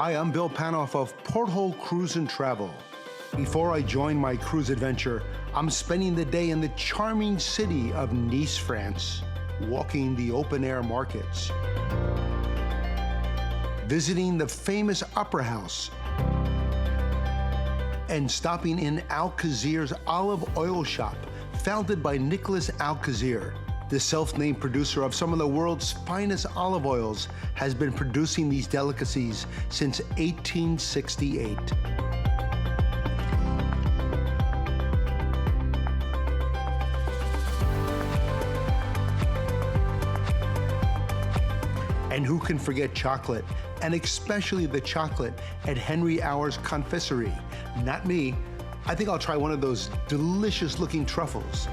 Hi, I'm Bill Panoff of Porthole Cruise and Travel. Before I join my cruise adventure, I'm spending the day in the charming city of Nice, France, walking the open-air markets, visiting the famous Opera House, and stopping in Alcazir's olive oil shop, founded by Nicolas Alcazir. The self-named producer of some of the world's finest olive oils has been producing these delicacies since 1868. And who can forget chocolate, and especially the chocolate at Henry Hour's Confiserie? Not me. I think I'll try one of those delicious-looking truffles.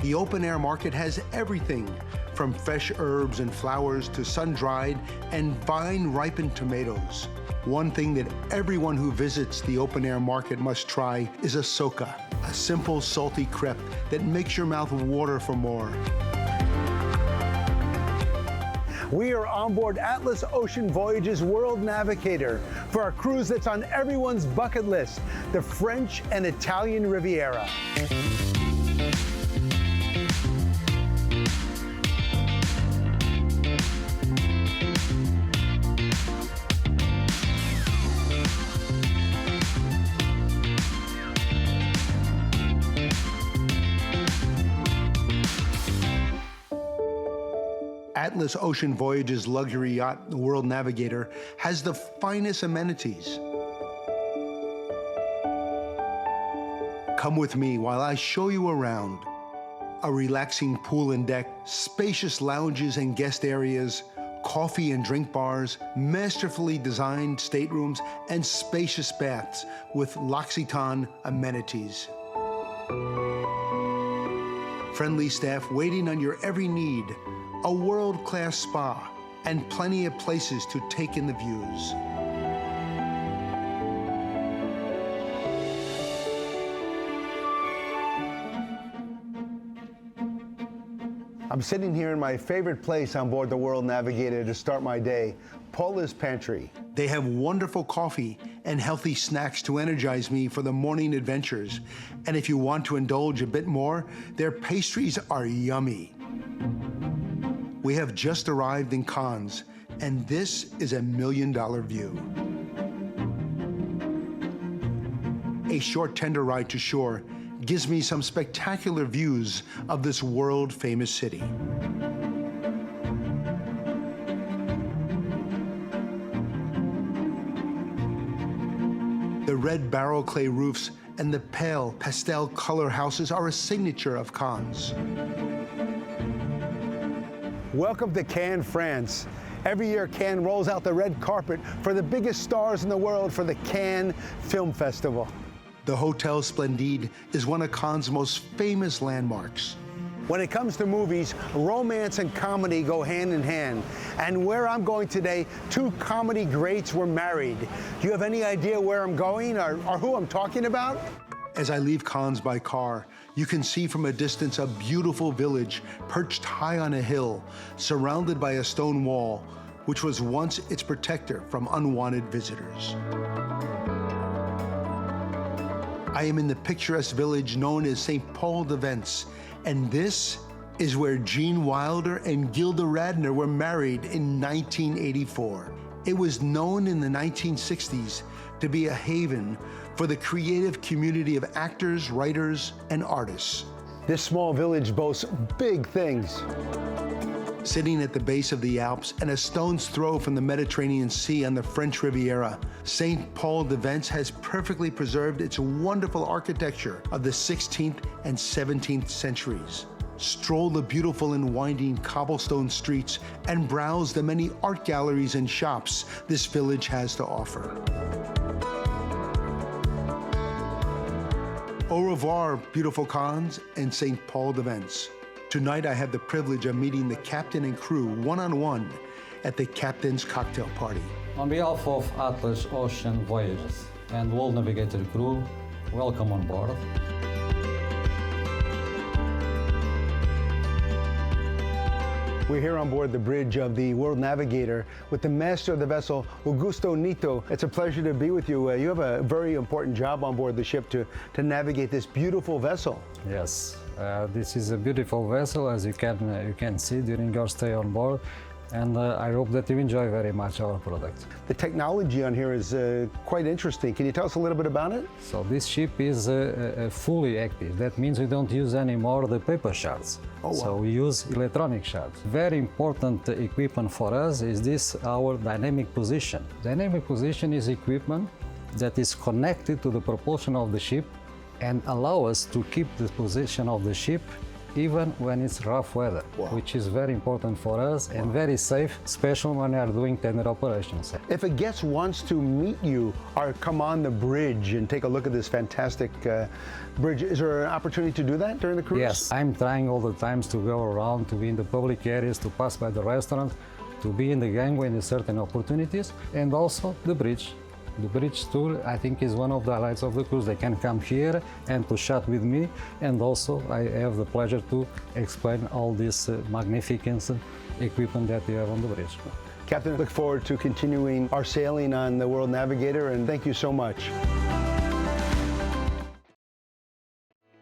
The open-air market has everything from fresh herbs and flowers to sun-dried and vine-ripened tomatoes. One thing that everyone who visits the open-air market must try is a soca, a simple salty crepe that makes your mouth water for more. We are on board Atlas Ocean Voyage's World Navigator for a cruise that's on everyone's bucket list, the French and Italian Riviera. Atlas Ocean Voyage's luxury yacht, the World Navigator, has the finest amenities. Come with me while I show you around. A relaxing pool and deck, spacious lounges and guest areas, coffee and drink bars, masterfully designed staterooms, and spacious baths with L'Occitane amenities. Friendly staff waiting on your every need, a world-class spa, and plenty of places to take in the views. I'm sitting here in my favorite place on board the World Navigator to start my day, Paula's Pantry. They have wonderful coffee and healthy snacks to energize me for the morning adventures. And if you want to indulge a bit more, their pastries are yummy. We have just arrived in Cannes, and this is a $1 million view. A short tender ride to shore gives me some spectacular views of this world-famous city. The red barrel clay roofs and the pale pastel color houses are a signature of Cannes. Welcome to Cannes, France. Every year, Cannes rolls out the red carpet for the biggest stars in the world for the Cannes Film Festival. The Hotel Splendide is one of Cannes' most famous landmarks. When it comes to movies, romance and comedy go hand in hand. And where I'm going today, two comedy greats were married. Do you have any idea where I'm going or who I'm talking about? As I leave Cannes by car, you can see from a distance a beautiful village perched high on a hill, surrounded by a stone wall, which was once its protector from unwanted visitors. I am in the picturesque village known as St. Paul de Vence, and this is where Gene Wilder and Gilda Radner were married in 1984. It was known in the 1960s to be a haven for the creative community of actors, writers, and artists. This small village boasts big things. Sitting at the base of the Alps and a stone's throw from the Mediterranean Sea on the French Riviera, St. Paul de Vence has perfectly preserved its wonderful architecture of the 16th and 17th centuries. Stroll the beautiful and winding cobblestone streets and browse the many art galleries and shops this village has to offer. Au revoir, beautiful Cannes and St. Paul de Vence. Tonight I have the privilege of meeting the captain and crew one-on-one at the captain's cocktail party. On behalf of Atlas Ocean Voyages and World Navigator crew, welcome on board. We're here on board the bridge of the World Navigator with the master of the vessel, Augusto Nito. It's a pleasure to be with you. You have a very important job on board the ship to navigate this beautiful vessel. Yes, this is a beautiful vessel, as you can see during your stay on board. And I hope that you enjoy very much our product. The technology on here is quite interesting. Can you tell us a little bit about it? So this ship is fully active. That means we don't use anymore the paper shards. Oh, wow. So we use electronic shards. Very important equipment for us is this, our dynamic position. Dynamic position is equipment that is connected to the propulsion of the ship and allow us to keep the position of the ship even when it's rough weather, wow, which is very important for us and very safe, especially when we are doing tender operations. If a guest wants to meet you or come on the bridge and take a look at this fantastic bridge, is there an opportunity to do that during the cruise? Yes, I'm trying all the times to go around, to be in the public areas, to pass by the restaurant, to be in the gangway in certain opportunities, and also the bridge. The bridge tour, I think, is one of the highlights of the cruise. They can come here and to chat with me, and also I have the pleasure to explain all this magnificent equipment that we have on the bridge. Captain, I look forward to continuing our sailing on the World Navigator, and thank you so much.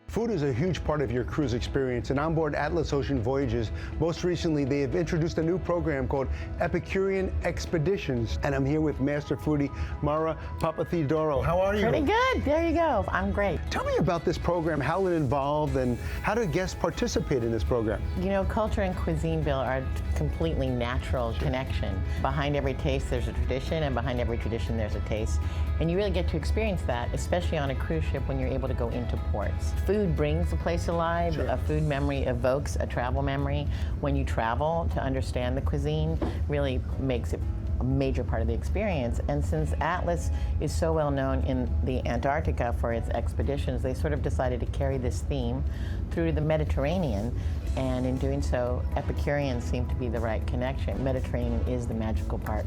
Food is a huge part of your cruise experience, and on board Atlas Ocean Voyages, most recently they have introduced a new program called Epicurian Expeditions, and I'm here with Master Foodie Mara Papatheodoro. How are you? Pretty good. There you go. I'm great. Tell me about this program, how it involved, and how do guests participate in this program? You know, culture and cuisine, Bill, are a completely natural connection. Behind every taste, there's a tradition, and behind every tradition, there's a taste. And you really get to experience that, especially on a cruise ship when you're able to go into ports. Food brings a place alive. Sure. A food memory evokes a travel memory. When you travel, to understand the cuisine really makes it a major part of the experience. And since Atlas is so well known in the Antarctica for its expeditions, they sort of decided to carry this theme through to the Mediterranean. And in doing so, Epicurean seemed to be the right connection. Mediterranean is the magical part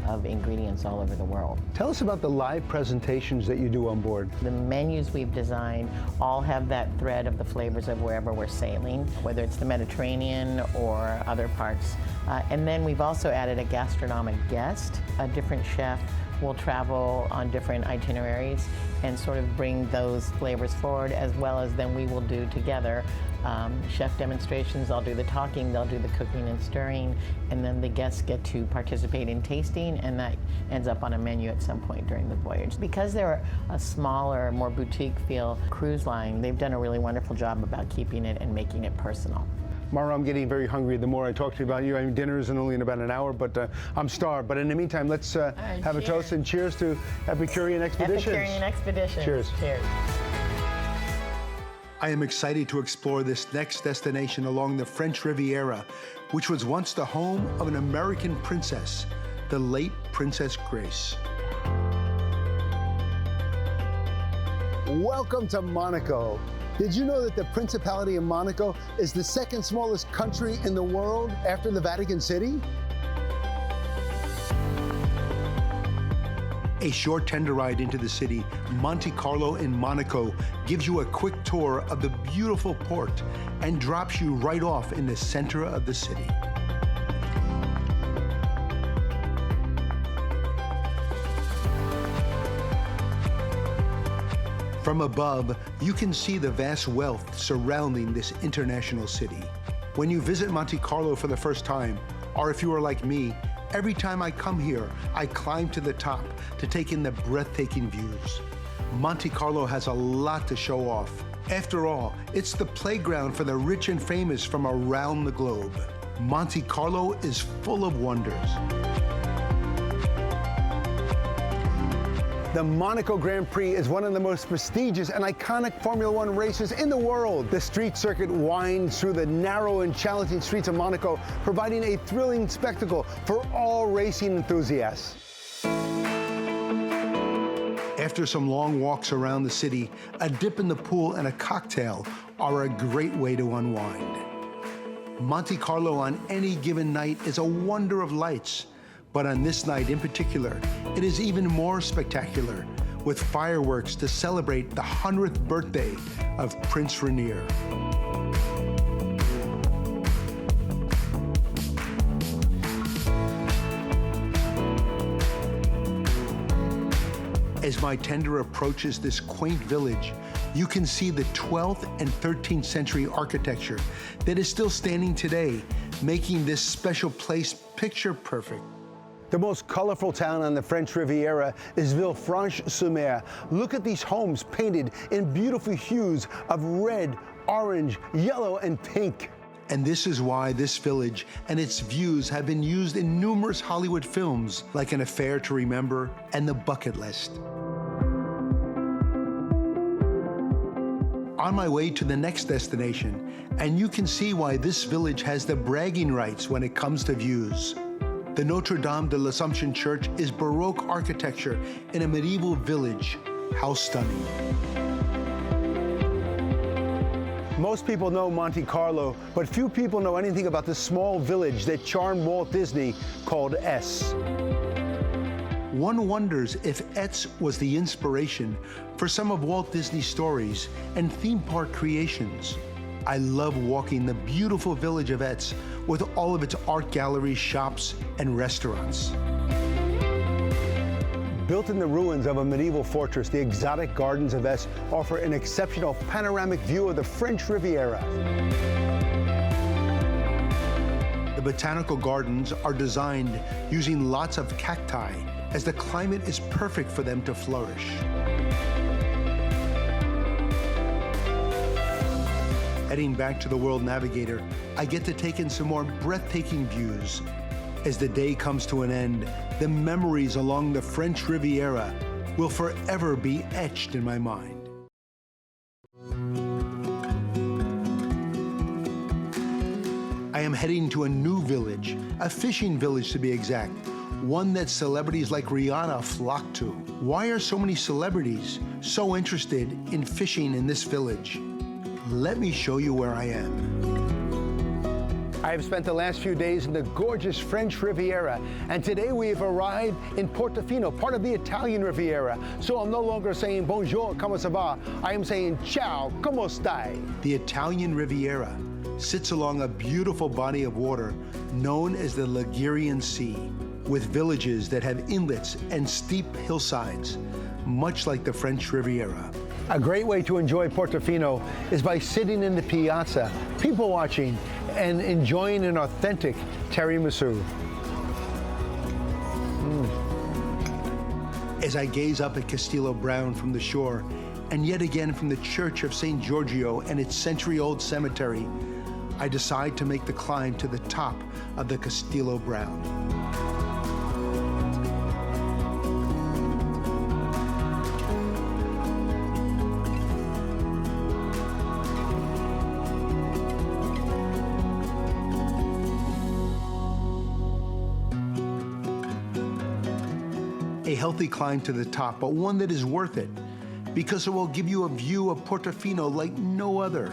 of ingredients all over the world. Tell us about the live presentations that you do on board. The menus we've designed all have that thread of the flavors of wherever we're sailing, whether it's the Mediterranean or other parts. And then we've also added a gastronomic guest. A different chef will travel on different itineraries and sort of bring those flavors forward, as well as then we will do together chef demonstrations. I'll do the talking, they'll do the cooking and stirring, and then the guests get to participate in tasting, and that ends up on a menu at some point during the voyage. Because they're a smaller, more boutique feel cruise line, they've done a really wonderful job about keeping it and making it personal. Mara, I'm getting very hungry the more I talk to you about you. I mean, dinner isn't only in about an hour, but I'm starved. But in the meantime, let's have a toast and cheers to Epicurian Expeditions. Epicurian Expeditions. Cheers. Cheers. I am excited to explore this next destination along the French Riviera, which was once the home of an American princess, the late Princess Grace. Welcome to Monaco. Did you know that the Principality of Monaco is the second smallest country in the world after the Vatican City? A short tender ride into the city, Monte Carlo in Monaco, gives you a quick tour of the beautiful port and drops you right off in the center of the city. From above, you can see the vast wealth surrounding this international city. When you visit Monte Carlo for the first time, or if you are like me, every time I come here, I climb to the top to take in the breathtaking views. Monte Carlo has a lot to show off. After all, it's the playground for the rich and famous from around the globe. Monte Carlo is full of wonders. The Monaco Grand Prix is one of the most prestigious and iconic Formula One races in the world. The street circuit winds through the narrow and challenging streets of Monaco, providing a thrilling spectacle for all racing enthusiasts. After some long walks around the city, a dip in the pool and a cocktail are a great way to unwind. Monte Carlo on any given night is a wonder of lights. But on this night in particular, it is even more spectacular, with fireworks to celebrate the 100th birthday of Prince Rainier. As my tender approaches this quaint village, you can see the 12th and 13th century architecture that is still standing today, making this special place picture perfect. The most colorful town on the French Riviera is Villefranche-sur-Mer. Look at these homes painted in beautiful hues of red, orange, yellow, and pink. And this is why this village and its views have been used in numerous Hollywood films like An Affair to Remember and The Bucket List. On my way to the next destination, and you can see why this village has the bragging rights when it comes to views. The Notre Dame de l'Assomption Church is Baroque architecture in a medieval village. How stunning. Most people know Monte Carlo, but few people know anything about the small village that charmed Walt Disney called Ess. One wonders if Ess was the inspiration for some of Walt Disney's stories and theme park creations. I love walking the beautiful village of Ess with all of its art galleries, shops, and restaurants. Built in the ruins of a medieval fortress, the exotic gardens of Ess offer an exceptional panoramic view of the French Riviera. The botanical gardens are designed using lots of cacti, as the climate is perfect for them to flourish. Heading back to the World Navigator, I get to take in some more breathtaking views. As the day comes to an end, the memories along the French Riviera will forever be etched in my mind. I am heading to a new village, a fishing village to be exact, one that celebrities like Rihanna flock to. Why are so many celebrities so interested in fishing in this village? Let me show you where I am. I have spent the last few days in the gorgeous French Riviera, and today we have arrived in Portofino, part of the Italian Riviera. So I'm no longer saying bonjour, come ça va? I am saying ciao, come stai? The Italian Riviera sits along a beautiful body of water known as the Ligurian Sea, with villages that have inlets and steep hillsides, much like the French Riviera. A great way to enjoy Portofino is by sitting in the piazza, people watching, and enjoying an authentic tiramisu. As I gaze up at Castillo Brown from the shore, and yet again from the Church of St. Giorgio and its century-old cemetery, I decide to make the climb to the top of the Castillo Brown. A healthy climb to the top, but one that is worth it, because it will give you a view of Portofino like no other.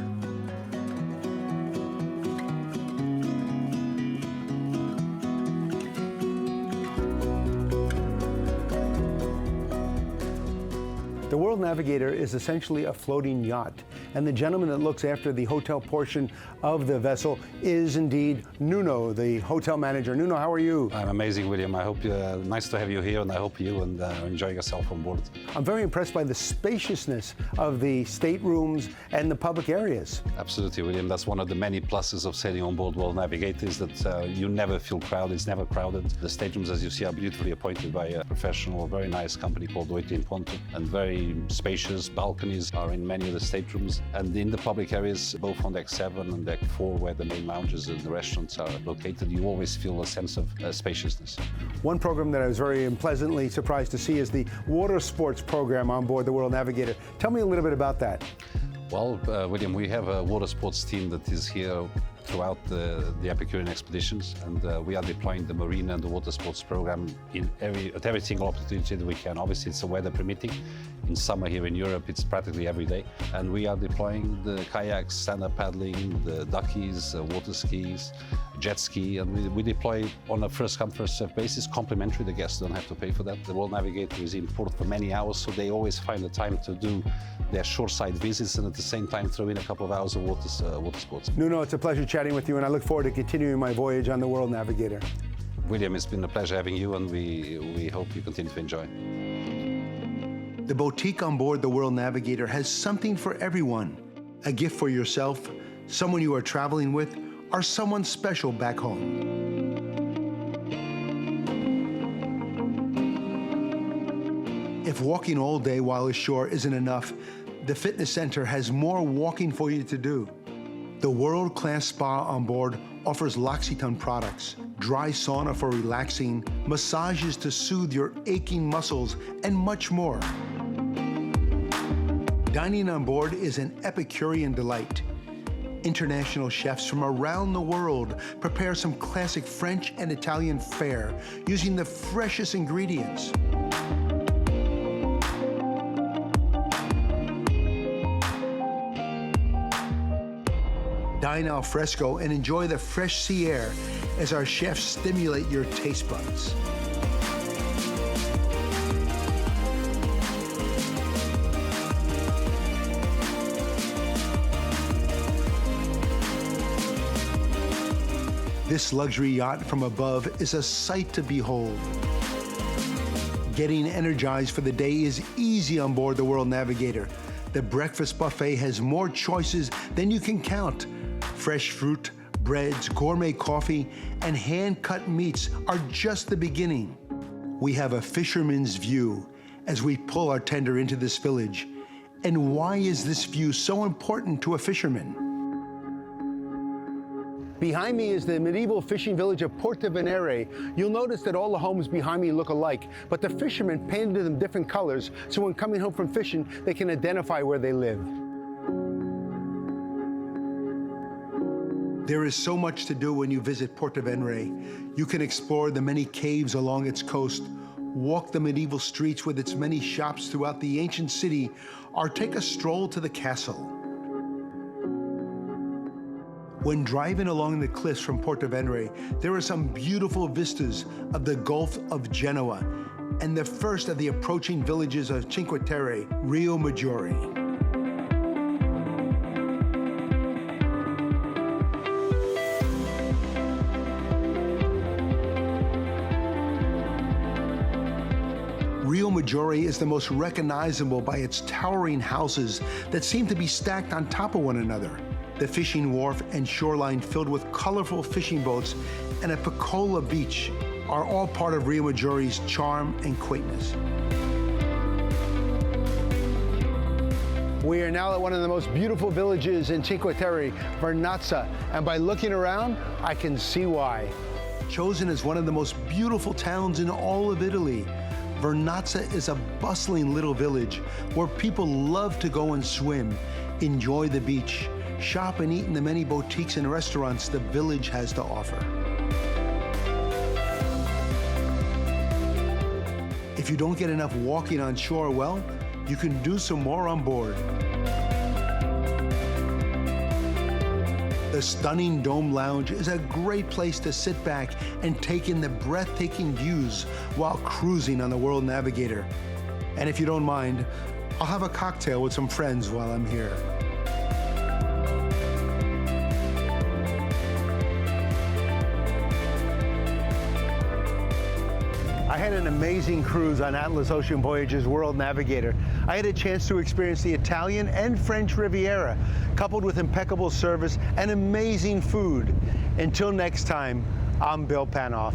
The World Navigator is essentially a floating yacht, and the gentleman that looks after the hotel portion of the vessel is indeed Nuno, the hotel manager. Nuno, how are you? I'm amazing, William. I hope nice to have you here, and I hope you and enjoying yourself on board. I'm very impressed by the spaciousness of the staterooms and the public areas. Absolutely, William. That's one of the many pluses of sailing on board World Navigator, is that you never feel crowded. It's never crowded. The staterooms, as you see, are beautifully appointed by a professional, very nice company called Oito in Ponto, and very spacious. Balconies are in many of the staterooms, and in the public areas, both on deck 7 and deck 4, where the main lounges and the restaurants are located, you always feel a sense of spaciousness. One program that I was very pleasantly surprised to see is the water sports program on board the World Navigator. Tell me a little bit about that. Well, William, we have a water sports team that is here throughout the Epicurian Expeditions, and we are deploying the marine and the water sports program at every single opportunity that we can. Obviously, it's the weather permitting. In summer here in Europe, it's practically every day. And we are deploying the kayaks, stand-up paddling, the duckies, water skis, jet ski, and we deploy on a first-come, first-served basis, complimentary. The guests don't have to pay for that. The World Navigator is in port for many hours, so they always find the time to do their shoreside visits and at the same time throw in a couple of hours of water sports. Nuno, it's a pleasure chatting with you, and I look forward to continuing my voyage on the World Navigator. William, it's been a pleasure having you, and we hope you continue to enjoy. The boutique on board the World Navigator has something for everyone. A gift for yourself, someone you are traveling with, or someone special back home. If walking all day while ashore isn't enough, the fitness center has more walking for you to do. The world-class spa on board offers L'Occitane products, dry sauna for relaxing, massages to soothe your aching muscles, and much more. Dining on board is an Epicurian delight. International chefs from around the world prepare some classic French and Italian fare using the freshest ingredients. Dine al fresco and enjoy the fresh sea air as our chefs stimulate your taste buds. This luxury yacht from above is a sight to behold. Getting energized for the day is easy on board the World Navigator. The breakfast buffet has more choices than you can count. Fresh fruit, breads, gourmet coffee, and hand-cut meats are just the beginning. We have a fisherman's view as we pull our tender into this village. And why is this view so important to a fisherman? Behind me is the medieval fishing village of Porthole. You'll notice that all the homes behind me look alike, but the fishermen painted them different colors, so when coming home from fishing, they can identify where they live. There is so much to do when you visit Porthole. You can explore the many caves along its coast, walk the medieval streets with its many shops throughout the ancient city, or take a stroll to the castle. When driving along the cliffs from Porthole, there are some beautiful vistas of the Gulf of Genoa and the first of the approaching villages of Cinque Terre, Rio Maggiore. Rio Maggiore is the most recognizable by its towering houses that seem to be stacked on top of one another. The fishing wharf and shoreline filled with colorful fishing boats and a piccola beach are all part of Rio Maggiore's charm and quaintness. We are now at one of the most beautiful villages in Cinque Terre, Vernazza, and by looking around, I can see why. Chosen as one of the most beautiful towns in all of Italy, Vernazza is a bustling little village where people love to go and swim, enjoy the beach, shop and eat in the many boutiques and restaurants the village has to offer. If you don't get enough walking on shore, well, you can do some more on board. The stunning Dome Lounge is a great place to sit back and take in the breathtaking views while cruising on the World Navigator. And if you don't mind, I'll have a cocktail with some friends while I'm here. I had an amazing cruise on Atlas Ocean Voyage's World Navigator. I had a chance to experience the Italian and French Riviera, coupled with impeccable service and amazing food. Until next time, I'm Bill Panoff.